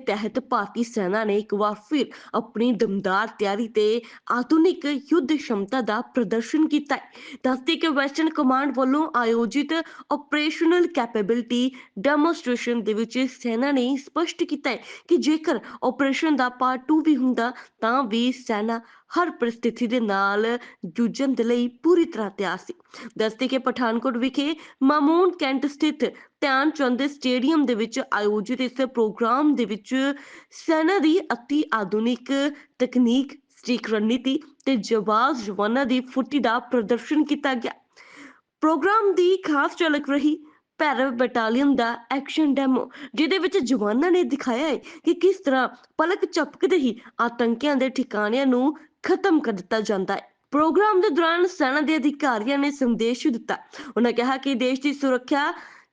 ਦੇ ਤਹਿਤ ਭਾਰਤੀ ਸੈਨਾ ਨੇ ਇੱਕ ਵਾਰ ਫਿਰ ਆਪਣੀ ਦਮਦਾਰ ਤਿਆਰੀ ਤੇ ਆਧੁਨਿਕ ਯੁੱਧ क्षमता ਦਾ ਪ੍ਰਦਰਸ਼ਨ ਕੀਤਾ ਹੈ। ਦੱਸਦੇ ਕਿ ਵੈਸਟਰਨ ਕਮਾਂਡ ਵੱਲੋਂ ਆਯੋਜਿਤ ਆਪਰੇਸ਼ਨਲ ਕੈਪੇਬਿਲਿਟੀ ਡੈਮੋਸਟ੍ਰੇਸ਼ਨ ਦੇ ਵਿੱਚ ਸੈਨਾ ਨੇ ਸਪਸ਼ਟ ਕੀਤਾ ਹੈ ਕਿ ਜੇਕਰ ਆਪਰੇਸ਼ਨ ਦਾ ਪਾਰਟ 2 ਵੀ ਹੁੰਦਾ ਤਾਂ ਵੀ ਸੈਨਾ ਹਰ परिस्थिति ਦੇ ਨਾਲ ਜੂਝਣ ਦੇ ਲਈ ਪੂਰੀ ਤਰ੍ਹਾਂ ਤਿਆਰ ਸੀ। ਦੱਸਦੇ ਕਿ ਪਠਾਨਕੋਟ ਵਿਖੇ ਮਾਮੂਨ ਕੈਂਟ ਸਥਿਤ ਧਿਆਨ ਚੰਦ ਸਟੇਡੀਅਮ ਦੇ ਵਿੱਚ ਆਯੋਜਿਤ ਇਸ ਪ੍ਰੋਗਰਾਮ ਦੇ ਵਿੱਚ ਸੈਨਾ ਦੀ ਅਤੀ ਆਧੁਨਿਕ ਤਕਨੀਕ ਸਟ੍ਰੀਕ ਰਣਨੀਤੀ ਤੇ ਜਵਾਬ ਜਵਾਨਾਂ ਦੀ ਫੁਰਤੀ ਦਾ ਪ੍ਰਦਰਸ਼ਨ ਕੀਤਾ ਗਿਆ। ਪ੍ਰੋਗਰਾਮ ਦੀ ਖਾਸ ਝਲਕ ਰਹੀ ਭੈਰਵ ਬਟਾਲੀਅਨ ਦਾ ਐਕਸ਼ਨ ਡੈਮੋ, ਜਿਹਦੇ ਵਿੱਚ ਜਵਾਨਾਂ ਨੇ ਦਿਖਾਇਆ ਹੈ ਕਿ ਕਿਸ ਤਰ੍ਹਾਂ ਪਲਕ ਝਪਕਦੇ ਹੀ ਆਤੰਕੀਆਂ ਦੇ ਠਿਕਾਣਿਆਂ ਨੂੰ ਖਤਮ ਕਰ ਦਿੱਤਾ ਜਾਂਦਾ ਹੈ। ਪ੍ਰੋਗਰਾਮ ਦੇ ਦੌਰਾਨ ਸੈਨਾ ਦੇ ਅਧਿਕਾਰੀਆਂ ਨੇ ਸੰਦੇਸ਼ ਦਿੱਤਾ। ਉਹਨਾਂ ਕਿਹਾ ਕਿ ਦੇਸ਼ ਦੀ ਸੁਰੱਖਿਆ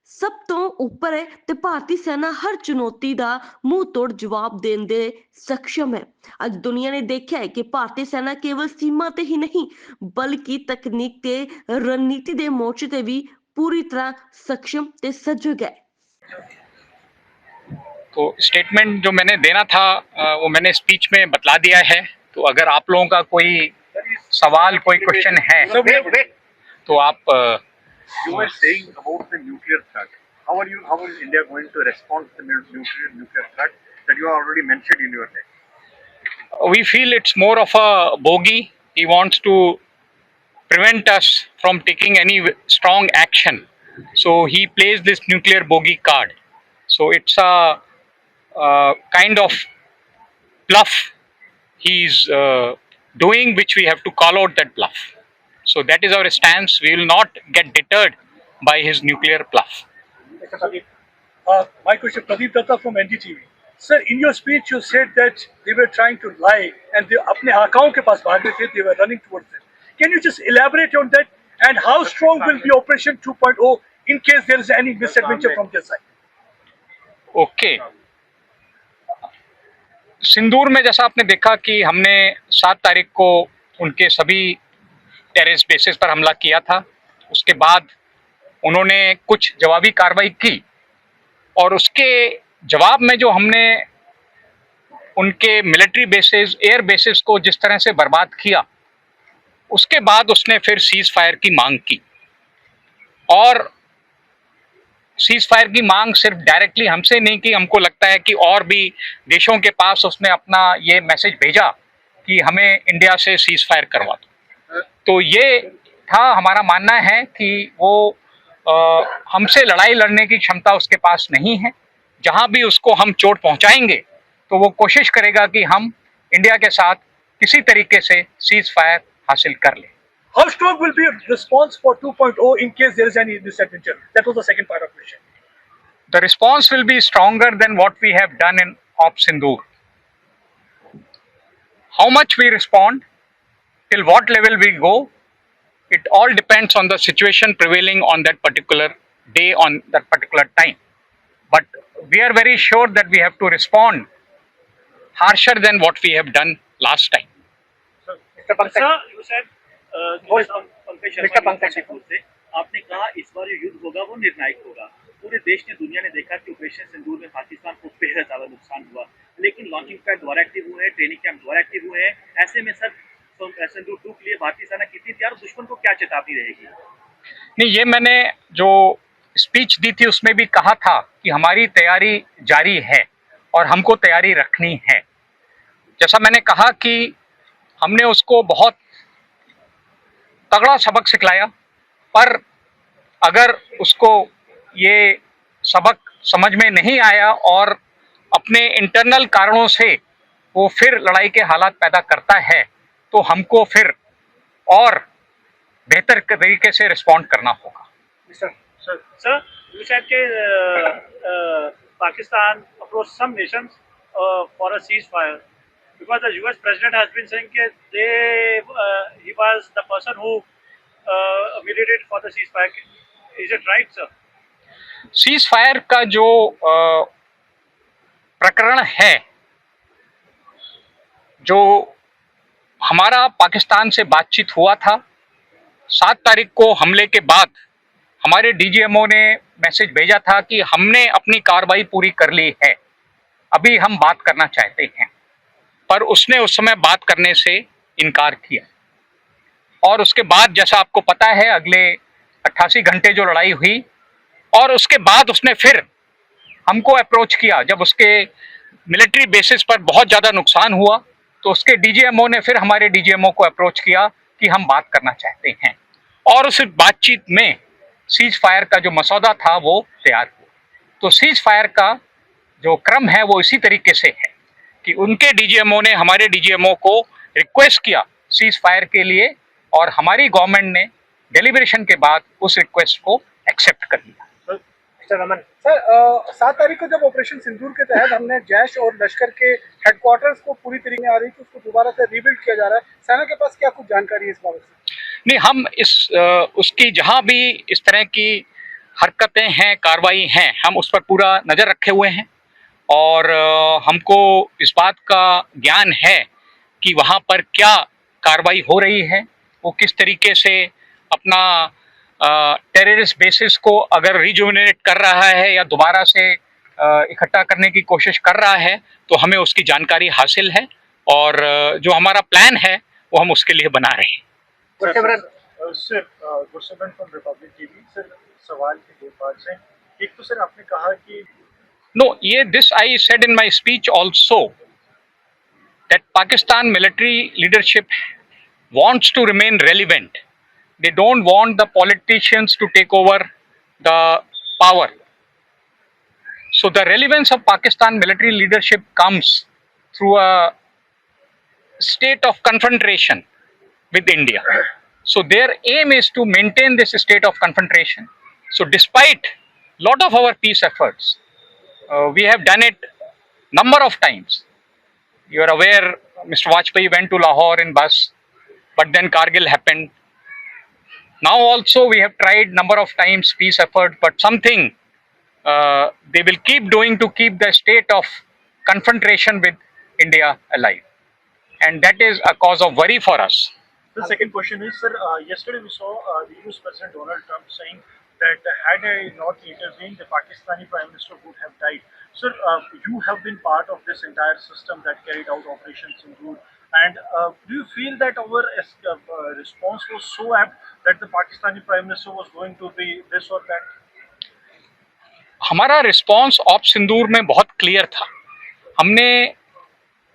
ਸਭ ਤੋਂ ਉੱਪਰ ਹੈ ਤੇ ਭਾਰਤੀ ਸੈਨਾ ਹਰ ਚੁਣੌਤੀ ਦਾ ਮੂੰਹ ਤੋੜ ਜਵਾਬ ਦੇਣ ਦੇ ਸક્ષਮ ਹੈ। ਅੱਜ ਦੁਨੀਆ ਨੇ ਦੇਖਿਆ ਹੈ ਕਿ ਭਾਰਤੀ ਸੈਨਾ ਕੇਵਲ ਸੀਮਾ ਤੇ ਹੀ ਨਹੀਂ ਬਲਕਿ ਤਕਨੀਕ ਤੇ ਰਣਨੀਤੀ ਦੇ ਮੋਰਚੇ ਤੇ ਵੀ पूरी तरह सक्षम ते सजग है। तो स्टेटमेंट जो मैंने देना था वो मैंने स्पीच में बतला दिया है। तो अगर आप लोगों का कोई सवाल कोई क्वेश्चन है तो आप You were saying about the nuclear threat. How is India going to respond to the nuclear threat that you have already mentioned in your text? we feel it's more of a bogey. He wants to prevent us from taking any strong action, so he plays this nuclear bogey card. So it's a kind of bluff he's doing, which we have to call out that bluff. So that is our stance. We will not get deterred by his nuclear bluff. My question, Pradeep Datta from NDTV. Sir, in your speech you said that they were trying to lie and they अपने आकाओं के पास भाग रहे थे, they were running towards it. Can you just elaborate on that, and how strong will be Operation 2.0 in case there is any misadventure from their side? Okay. सिंदूर में जैसा आपने देखा कि हमने 7 तारीख को उनके सभी टेररिस्ट बेसिस पर हमला किया था। उसके बाद उन्होंने कुछ जवाबी कार्रवाई की और उसके जवाब में जो हमने उनके मिलिट्री बेसिस, एयर बेसिस को जिस तरह से बर्बाद किया, उसके बाद उसने फिर सीज फायर की मांग की। और सीज फायर की मांग सिर्फ डायरेक्टली हमसे नहीं की, हमको लगता है कि और भी देशों के पास उसने अपना ये मैसेज भेजा कि हमें इंडिया से सीज फायर करवा दो। तो ये था, हमारा मानना है कि वो हमसे लड़ाई लड़ने की क्षमता उसके पास नहीं है। जहां भी उसको हम चोट पहुंचाएंगे तो वो कोशिश करेगा कि हम इंडिया के साथ किसी तरीके से सीज फायर हासिल कर ले। How strong will be a response for 2.0 in case there is any misadventure? That was the second part of the question. The response will be stronger than what we have done in Op Sindoor. How much we respond, till what level we go, it all depends on the situation prevailing on that particular day, on that particular time. But we are very sure that we have to respond harsher than what we have done last time. Sir, you said Mr. Pankaj से आपने कहा इस बार जो युद्ध होगा वो निर्णायक होगा। पूरे देश ने, दुनिया ने देखा कि ऑपरेशन सिंदूर में पाकिस्तान को बेहद ज्यादा नुकसान हुआ, लेकिन लॉन्चिंग पैड द्वारा एक्टिव हुए हैं, ट्रेनिंग कैंप द्वारा एक्टिव हुए हैं। ऐसे में सर सिंदूर 2 के लिए भारतीय सेना कितनी तैयार और दुश्मन को क्या चेतावनी रहेगी? नहीं, ये मैंने जो स्पीच दी थी उसमें भी कहा था कि हमारी तैयारी जारी है और हमको तैयारी रखनी है। जैसा मैंने कहा कि हमने उसको बहुत तगड़ा सबक सिखलाया, पर अगर उसको ये सबक समझ में नहीं आया और अपने इंटरनल कारणों से वो फिर लड़ाई के हालात पैदा करता है तो हमको फिर और बेहतर तरीके से रिस्पॉन्ड करना होगा। Sir, you said that Pakistan approached some nations for a ceasefire because the US president has been saying that he was the person who mediated for the ceasefire. Is it right, sir? Cease fire का जो प्रकरण है, जो हमारा पाकिस्तान से बातचीत हुआ था 7 तारीख को हमले के बाद, हमारे डीजीएमओ ने मैसेज भेजा था कि हमने अपनी कार्रवाई पूरी कर ली है अभी हम बात करना चाहते हैं, पर उसने उस समय बात करने से इनकार किया। और उसके बाद जैसा आपको पता है अगले 88 घंटे जो लड़ाई हुई, और उसके बाद उसने फिर हमको अप्रोच किया जब उसके मिलिट्री बेसिस पर बहुत ज़्यादा नुकसान हुआ, तो उसके डीजीएमओ ने फिर हमारे डीजीएमओ को अप्रोच किया कि हम बात करना चाहते हैं, और उस बातचीत में सीज फायर का जो मसौदा था वो तैयार हुआ। तो सीज फायर का जो क्रम है वो इसी तरीके से है कि उनके डीजीएमओ ने हमारे डीजीएमओ को रिक्वेस्ट किया सीज फायर के लिए, और हमारी गवर्नमेंट ने डेलिब्रेशन के बाद उस रिक्वेस्ट को एक्सेप्ट कर लिया। मिस्टर रमन सर, 7 तारीख को जब ऑपरेशन सिंदूर के तहत हमने जैश और लश्कर के हेडक्वार्टर्स को पूरी तरीके में आ रही थी, उसको दोबारा से रीबिल्ड किया जा रहा है, सेना के पास क्या कुछ जानकारी है इस बारे में? नहीं, हम उसकी जहां भी इस तरह की हरकतें हैं, कार्रवाई हैं, हम उस पर पूरा नज़र रखे हुए हैं, और हमको इस बात का ज्ञान है कि वहाँ पर क्या कार्रवाई हो रही है, वो किस तरीके से अपना टेररिस्ट बेसिस को अगर रिजुविनेट कर रहा है या दोबारा से इकट्ठा करने की कोशिश कर रहा है, तो हमें उसकी जानकारी हासिल है, और जो हमारा प्लान है वो हम उसके लिए बना रहे हैं। Sir, Gursevan from Republic TV. Sir, सवाल के दो पार्ट्स हैं। एक तो सर आपने कहा कि ये this I said in my speech also that Pakistan military leadership wants to remain relevant. They don't want the politicians to take over the power. So the relevance of Pakistan military leadership comes through a state of confrontation with India. So their aim is to maintain this state of confrontation. So despite lot of our peace efforts, we have done it number of times. You are aware, Mr. Vajpayee went to Lahore in bus, but then Kargil happened. Now also we have tried number of times peace effort, but something they will keep doing to keep the state of confrontation with India alive. And that is a cause of worry for us. the second question is, sir, yesterday we saw the US President Donald Trump saying that had I not intervened, the Pakistani Prime Minister would have died. Sir, you have been part of this entire system that carried out Operation Sindoor, and do you feel that our response was so apt that the Pakistani Prime Minister was going to be this or that? हमारा response op सिंदूर में बहुत clear था। हमने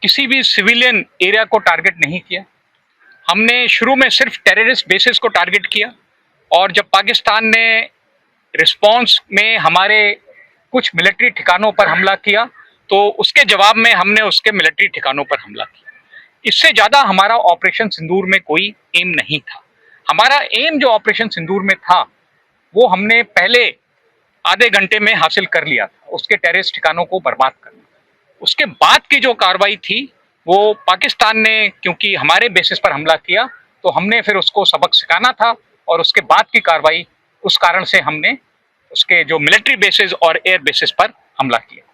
किसी भी civilian area को target नहीं किया। हमने शुरू में सिर्फ टेररिस्ट बेसिस को टारगेट किया, और जब पाकिस्तान ने रिस्पांस में हमारे कुछ मिलिट्री ठिकानों पर हमला किया, तो उसके जवाब में हमने उसके मिलिट्री ठिकानों पर हमला किया। इससे ज़्यादा हमारा ऑपरेशन सिंदूर में कोई एम नहीं था। हमारा एम जो ऑपरेशन सिंदूर में था वो हमने पहले आधे घंटे में हासिल कर लिया था, उसके टेररिस्ट ठिकानों को बर्बाद करना। उसके बाद की जो कार्रवाई थी वो पाकिस्तान ने क्योंकि हमारे बेसिस पर हमला किया, तो हमने फिर उसको सबक सिखाना था, और उसके बाद की कार्रवाई उस कारण से हमने उसके जो मिलिट्री बेसिस और एयर बेसिस पर हमला किया।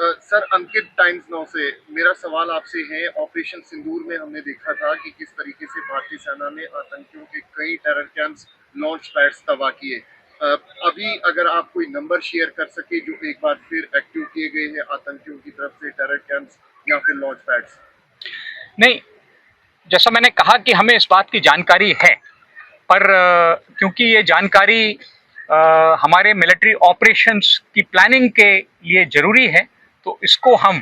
सर, अंकित टाइम्स नाउ से मेरा सवाल आपसे है। ऑपरेशन सिंदूर में हमने देखा था कि किस तरीके से भारतीय सेना ने आतंकियों के कई टेरर कैंप्स, लॉन्च पैड्स तबाह किए। अभी अगर आप कोई नंबर शेयर कर सके जो एक बार फिर एक्टिव किए गए हैं आतंकियों की तरफ से, टेरर कैंप्स या फिर लॉन्च पैड्स। नहीं, जैसा मैंने कहा कि हमें इस बात की जानकारी है, पर क्योंकि ये जानकारी हमारे मिलिट्री ऑपरेशंस की प्लानिंग के लिए ज़रूरी है, तो इसको हम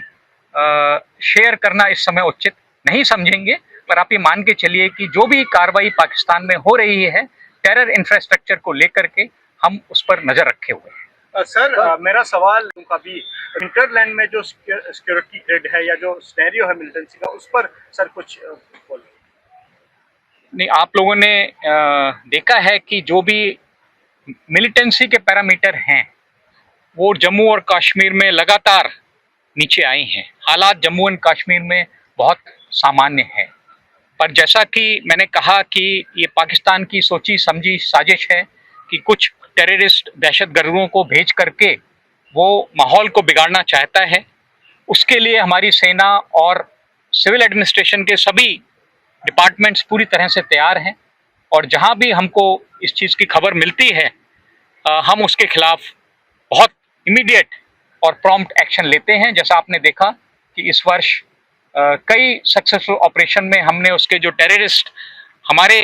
शेयर करना इस समय उचित नहीं समझेंगे। पर आप ये मान के चलिए कि जो भी कार्रवाई पाकिस्तान में हो रही है टेरर इंफ्रास्ट्रक्चर को लेकर के, हम उस पर नज़र रखे हुए हैं। सर, मेरा सवाल उनका भी इंटरलैंड में जो सिक्योरिटी ग्रिड है या जो स्टेरियो है मिलिटेंसी का, उस पर सर कुछ नहीं, आप लोगों ने देखा है कि जो भी मिलिटेंसी के पैरामीटर हैं वो जम्मू और कश्मीर में लगातार नीचे आए हैं। हालात जम्मू एंड कश्मीर में बहुत सामान्य है, पर जैसा कि मैंने कहा कि ये पाकिस्तान की सोची समझी साजिश है कि कुछ टेररिस्ट दहशतगर्दों को भेज करके वो माहौल को बिगाड़ना चाहता है। उसके लिए हमारी सेना और सिविल एडमिनिस्ट्रेशन के सभी डिपार्टमेंट्स पूरी तरह से तैयार हैं, और जहां भी हमको इस चीज़ की खबर मिलती है हम उसके खिलाफ बहुत इमीडिएट और प्रॉम्प्ट एक्शन लेते हैं। जैसा आपने देखा कि इस वर्ष कई सक्सेसफुल ऑपरेशन में हमने उसके जो टेररिस्ट हमारे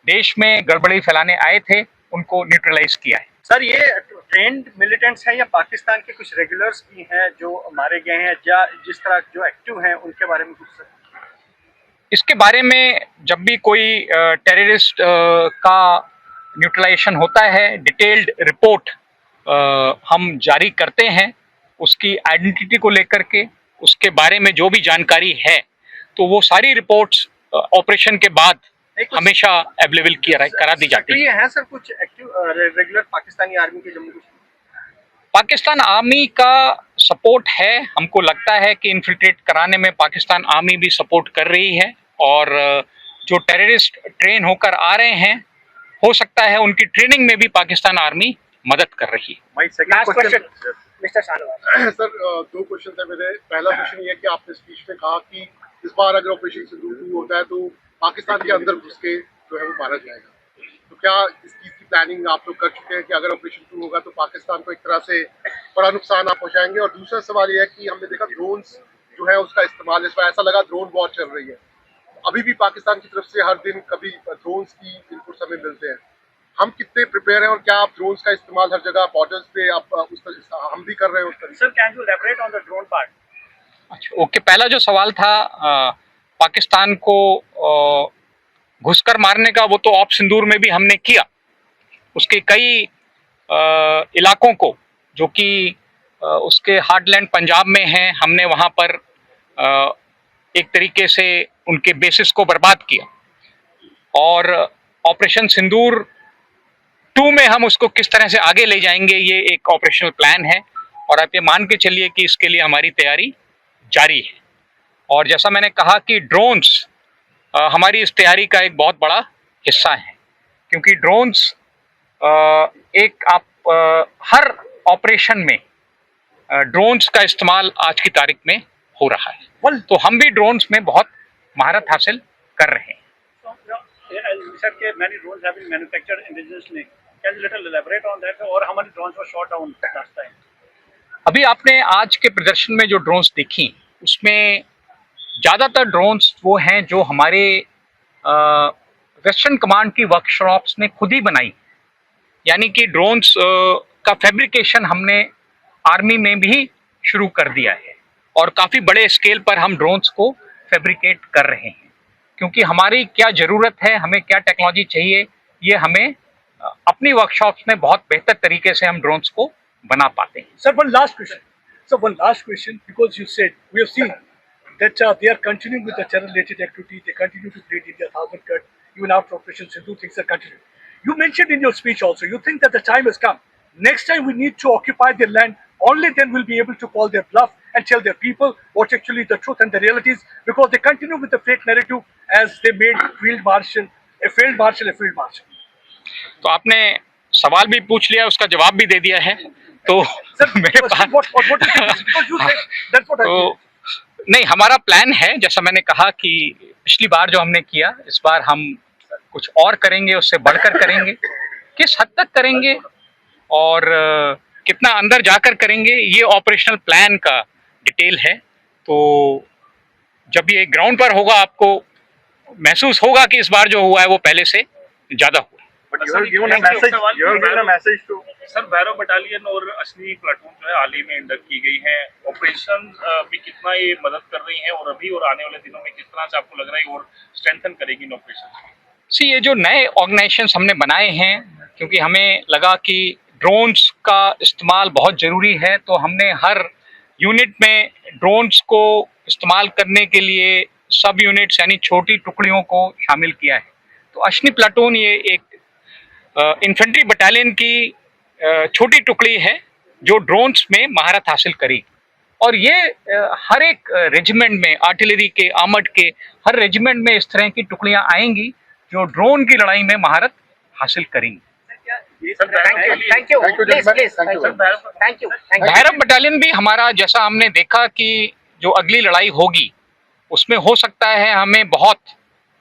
देश में गड़बड़ी फैलाने आए थे उनको न्यूट्रलाइज किया है। सर ये ट्रेंड मिलिटेंट्स हैं या पाकिस्तान के कुछ रेगुलर्स भी हैं जो मारे गए हैं, या जिस तरह जो एक्टिव हैं उनके बारे में कुछ सर? इसके बारे में जब भी कोई टेररिस्ट का न्यूट्रलाइजेशन होता है, डिटेल्ड रिपोर्ट हम जारी करते हैं उसकी आइडेंटिटी को लेकर के, उसके बारे में जो भी जानकारी है, तो वो सारी रिपोर्ट्स ऑपरेशन के बाद हमेशा अवेलेबल करा दी जाती है। ये हैं सर कुछ एक्टिव रेगुलर पाकिस्तानी आर्मी के जम्मू कश्मीर? पाकिस्तान आर्मी का सपोर्ट है। हमको लगता है कि इन्फिल्ट्रेट कराने में पाकिस्तान आर्मी भी सपोर्ट कर रही है, और जो टेररिस्ट ट्रेन होकर आ रहे हैं हो सकता है उनकी ट्रेनिंग में भी पाकिस्तान आर्मी मदद कर रही है। सर 2 क्वेश्चन है मेरे। पहला क्वेश्चन ये है कि आपने स्पीच में कहा कि इस बार अगर ऑपरेशन सिंदूर 2 होता है तो पाकिस्तान के अंदर घुस के जो है वो मारा जाएगा, तो क्या इस चीज़ की प्लानिंग आप लोग कर चुके हैं कि अगर ऑपरेशन 2 होगा तो पाकिस्तान को एक तरह से बड़ा नुकसान आप पहुंचाएंगे? और दूसरा सवाल ये है कि हमने देखा ड्रोन्स जो है उसका इस्तेमाल, इस बार ऐसा लगा ड्रोन वॉर चल रही है। अभी भी पाकिस्तान की तरफ से हर दिन कभी ड्रोन्स की इनपुट्स हमें मिलते हैं। हम कितने प्रिपेयर हैं और क्या आप ड्रोन्स का इस्तेमाल हर जगह बॉर्डर्स पे आप उस तरह हम भी कर रहे हैं उस तरह? Sir can you elaborate on the drone part? अच्छा, ओके। पहला जो सवाल था पाकिस्तान को घुसकर मारने का, वो तो ऑप सिंदूर में भी हमने किया। उसके कई इलाकों को जो कि उसके हार्टलैंड पंजाब में हैं, हमने वहाँ पर एक तरीके से उनके बेसिस को बर्बाद किया। और ऑपरेशन सिंदूर 2 में हम उसको किस तरह से आगे ले जाएंगे, ये एक ऑपरेशनल प्लान है, और आप ये मान के चलिए कि इसके लिए हमारी तैयारी जारी है। और जैसा मैंने कहा कि ड्रोन्स हमारी इस तैयारी का एक बहुत बड़ा हिस्सा है, क्योंकि ड्रोन्स एक हर ऑपरेशन में ड्रोन्स का इस्तेमाल आज की तारीख में हो रहा है। तो हम भी ड्रोन्स में बहुत महारत हासिल कर रहे हैं। You said that many drones have been manufactured indigenously. Can you little elaborate on that? और how many drones were shot down last time? अभी आपने आज के प्रदर्शन में जो ड्रोन्स देखी उसमें ज़्यादातर ड्रोन्स वो हैं जो हमारे वेस्टर्न कमांड की वर्कशॉप्स ने खुद ही बनाई। यानी कि ड्रोन्स का फैब्रिकेशन हमने आर्मी में भी शुरू कर दिया है, और काफ़ी बड़े स्केल पर हम ड्रोन्स को फैब्रिकेट कर रहे हैं, क्योंकि हमारी क्या ज़रूरत है, हमें क्या टेक्नोलॉजी चाहिए, ये हमें अपनी वर्कशॉप्स में बहुत बेहतर तरीके से हम ड्रोन्स को बना पाते हैं। Sir, one last question. So one last question, because you said we have seen that they are continuing with the terror-related activity. They continue to bleed India 1,000 cut even after Operation Sindhu. Things are continuing. You mentioned in your speech also. You think that the time has come. Next time we need to occupy their land. Only then we'll be able to call their bluff and tell their people what actually the truth and the reality is. Because they continue with the fake narrative as they made field marshal a field marshal a field marshal. तो आपने सवाल भी पूछ लिया, उसका जवाब भी दे दिया है। तो मेरे पास तो नहीं, हमारा प्लान है, जैसा मैंने कहा कि पिछली बार जो हमने किया, इस बार हम कुछ और करेंगे, उससे बढ़कर करेंगे। किस हद तक करेंगे और कितना अंदर जाकर करेंगे, ये ऑपरेशनल प्लान का डिटेल है। तो जब ये ग्राउंड पर होगा आपको महसूस होगा कि इस बार जो हुआ है वो पहले से ज़्यादा हुआ। But you have given a message to sir Bhairav battalion और अश्विनी प्लाटून जो है हाल ही में इंडक्ट की गई है, ऑपरेशन में कितना ये मदद कर रही है और अभी और आने वाले दिनों में किस तरह से आपको लग रहा है और स्ट्रेंथन करेगी इन ऑपरेशन? ये जो नए ऑर्गेनाइजेशंस हमने बनाए हैं, क्योंकि हमें लगा कि ड्रोन्स का इस्तेमाल बहुत ज़रूरी है, तो हमने हर यूनिट में ड्रोन्स को इस्तेमाल करने के लिए सब यूनिट्स यानी छोटी टुकड़ियों को शामिल किया है। तो अश्विनी प्लाटून ये एक इन्फेंट्री बटालियन की छोटी टुकड़ी है जो ड्रोन्स में महारत हासिल करी, और ये हर एक रेजिमेंट में, आर्टिलरी के, आर्मर्ड के हर रेजिमेंट में इस तरह की टुकड़ियां आएंगी जो ड्रोन की लड़ाई में महारत हासिल करेंगी। भैरव बटालियन भी हमारा, जैसा हमने देखा कि जो अगली लड़ाई होगी उसमें हो सकता है हमें बहुत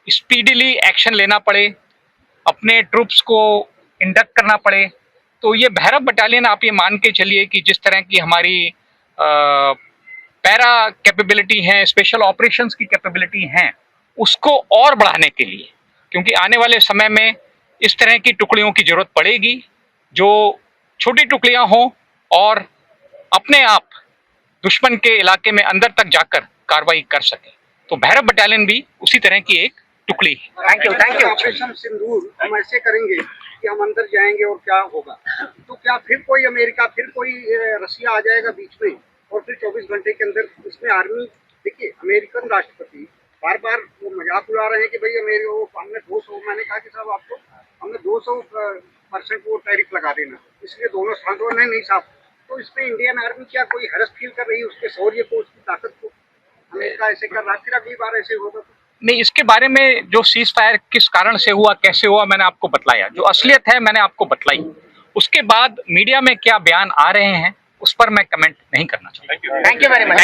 स्पीडीली एक्शन लेना पड़े, अपने ट्रूप्स को इंडक्ट करना पड़े। तो ये भैरव बटालियन आप ये मान के चलिए कि जिस तरह की हमारी पैरा कैपेबिलिटी हैं, स्पेशल ऑपरेशंस की कैपेबिलिटी हैं, उसको और बढ़ाने के लिए, क्योंकि आने वाले समय में इस तरह की टुकड़ियों की जरूरत पड़ेगी जो छोटी टुकड़ियां हों और अपने आप दुश्मन के इलाके में अंदर तक जाकर कार्रवाई कर सके। तो भैरव बटालियन भी उसी तरह की एक टुकड़ी है। Thank you. ऑपरेशन सिंदूर हम ऐसे करेंगे कि हम अंदर जाएंगे और क्या होगा, तो क्या फिर कोई अमेरिका, फिर कोई रसिया आ जाएगा बीच में और फिर 24 घंटे के अंदर इसमें आर्मी, देखिए अमेरिकन राष्ट्रपति बार बार वो मजाक उड़ा रहे हैं कि भाई हमने 200, मैंने कहा कि साहब आपको हमने 200% वो टैरिफ लगा देना, इसलिए दोनों सांत्वना नहीं साहब। तो इसमें इंडियन आर्मी क्या कोई हरस फील कर रही है उसके शौर्य को, उसकी ताकत को? अमेरिका ऐसे कर रहा है, फिर अगली बार ऐसे होगा तो नहीं, इसके बारे में जो सीज फायर किस कारण से हुआ, कैसे हुआ, मैंने आपको बतलाया, जो असलियत है मैंने आपको बतलाई। उसके बाद मीडिया में क्या बयान आ रहे हैं उस पर मैं कमेंट नहीं करना चाहता। Thank you very much.